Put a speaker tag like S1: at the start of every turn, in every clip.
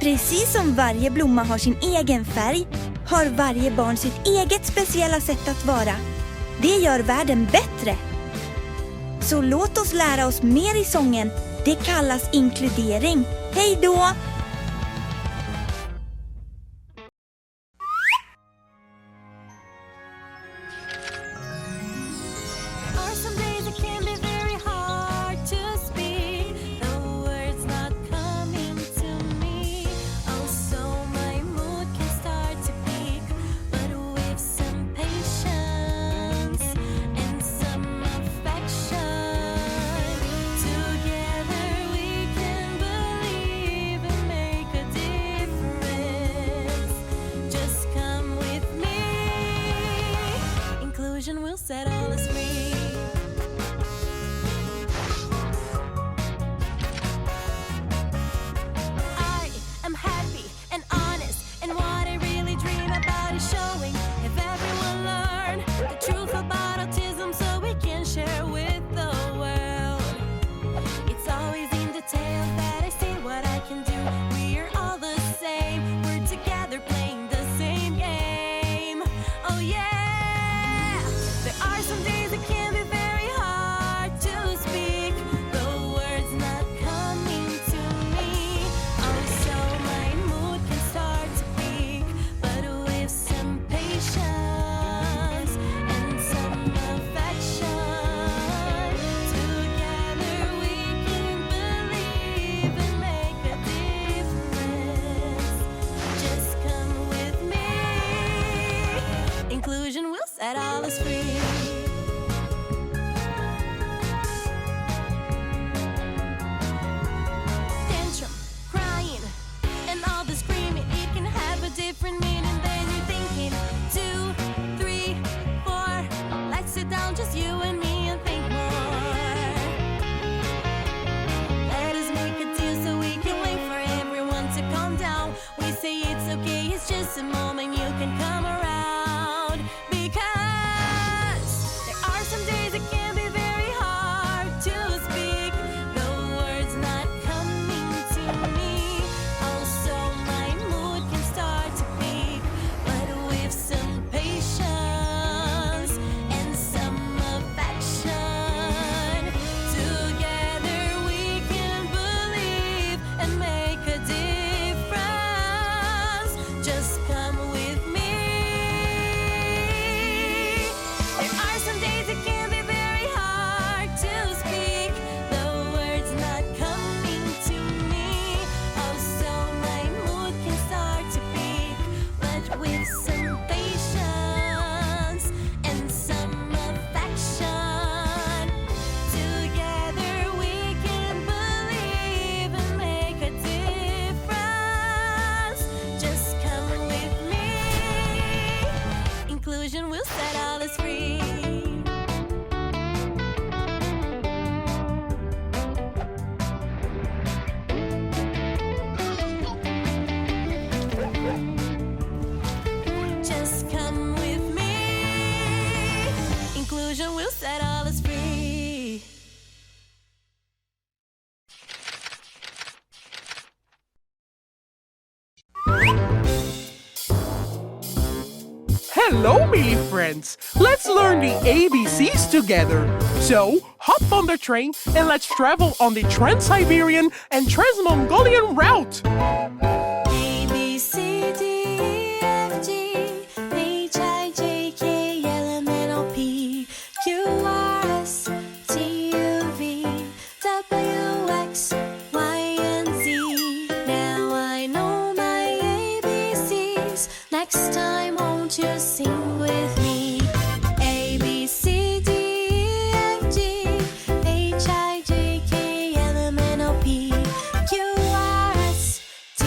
S1: Precis som varje blomma har sin egen färg har varje barn sitt eget speciella sätt att vara. Det gör världen bättre. Så låt oss lära oss mer i sången. Det kallas inkludering. Hej då!
S2: Will set all us free. I am happy and honest, and what I really dream about is showing. If everyone learn the truth about autism, so we can share with the world. It's always in detail that I see what I can do. We're all the same. We're together playing the same game. Oh yeah. Some days it can be very hard to speak. The words not coming to me. Also my mood can start to peak. But with some patience and some affection, together we can believe and make a difference. Just come with me. Inclusion will set all us free. Different meaning than you're thinking. 2, 3, 4. Let's sit down, just you and me, and think more. Let us make a deal so we can wait for everyone to calm down. We say it's okay, it's just a moment, you can come around. Because there are some days it can be very hard to speak. The words not coming to me. Also my mood can start to peak, but with some patience and some affection, together we can believe and make a difference. Just come with me. There are some days it can be very hard to speak. The words not coming to me. Also my mood can start to peak, but with some patience and some affection, together we can believe and make a difference. Just come with me. Inclusion will set all us free. Just come with me. Inclusion will set all us free.
S3: Hello, Millie friends! Let's learn the ABCs together. So, hop on the train and let's travel on the Trans-Siberian and Trans-Mongolian route.
S2: A, B, C, D, E, F, G, H, I, J, K, L, M, N, O, P, Q, R, S, T, U, V, W, X, Y, and Z. Now I know my ABCs. Next time, won't you sing with me? A, B, C, D, E, F, G, H, I, J, K, L, M, N, O, P, Q, R, S, T,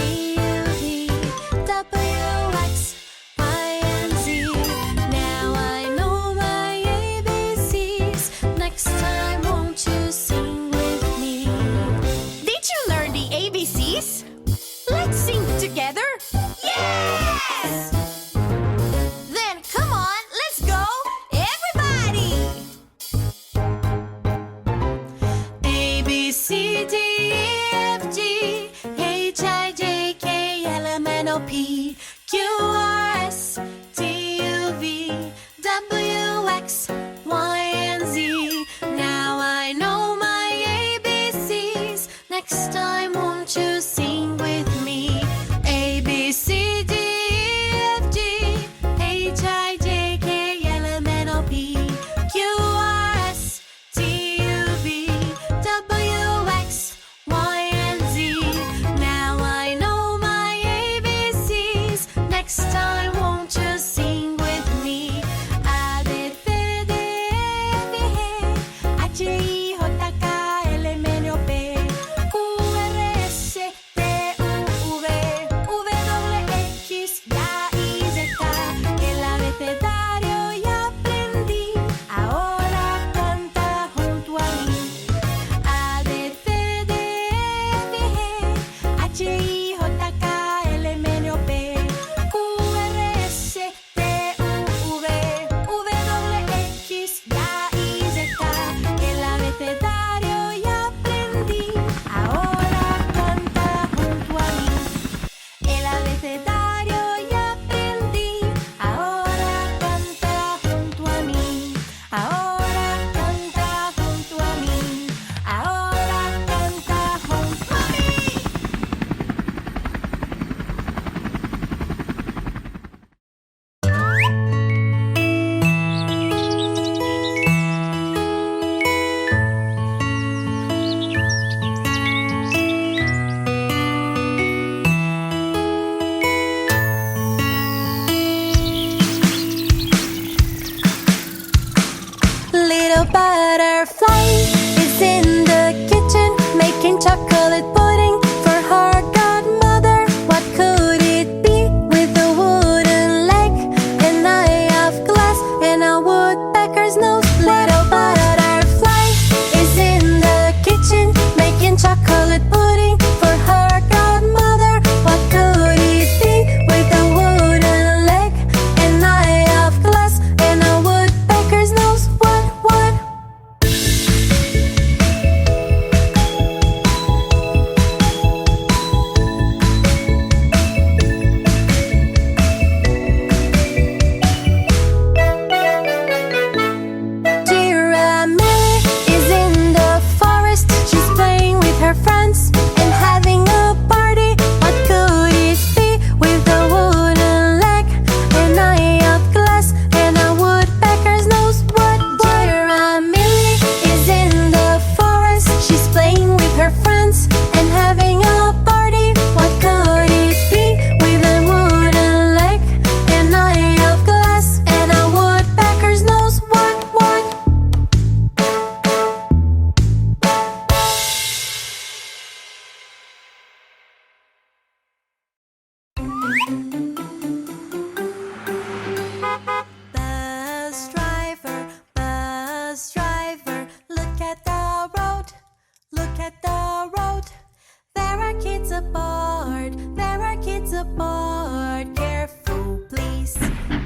S2: aboard. There are kids aboard. Careful, please.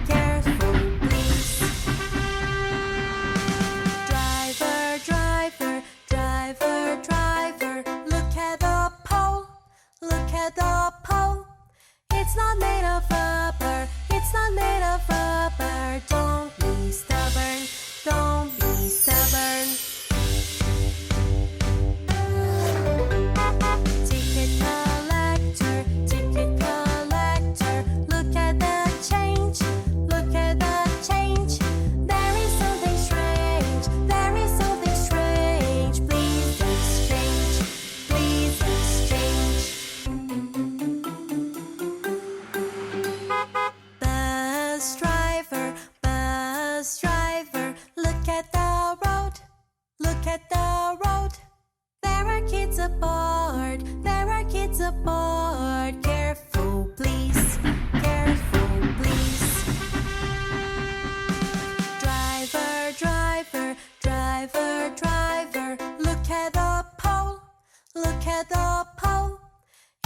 S2: Careful, please. Driver, driver, driver, driver. Look at the pole. Look at the pole. It's not made of rubber. It's not made of rubber. Don't be stubborn. Don't be stubborn. Ticket collector, ticket collector. Look at the change. Look at the change. There is something strange. There is something strange. Please exchange. Please exchange. Bus driver, look at the road. Look at the road. There are kids aboard. There are kids aboard. Careful, please. Careful, please. Driver, driver, driver, driver. Look at the pole. Look at the pole.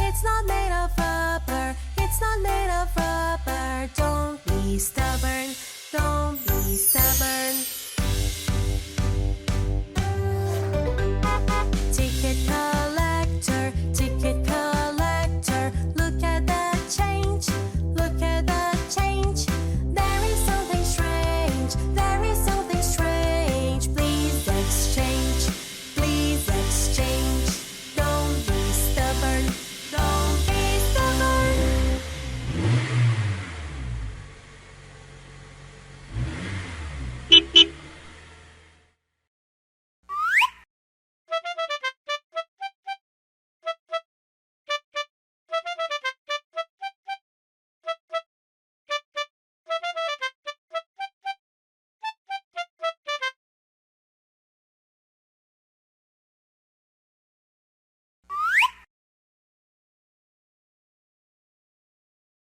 S2: It's not made of rubber. It's not made of rubber. Don't be stubborn. Don't be stubborn.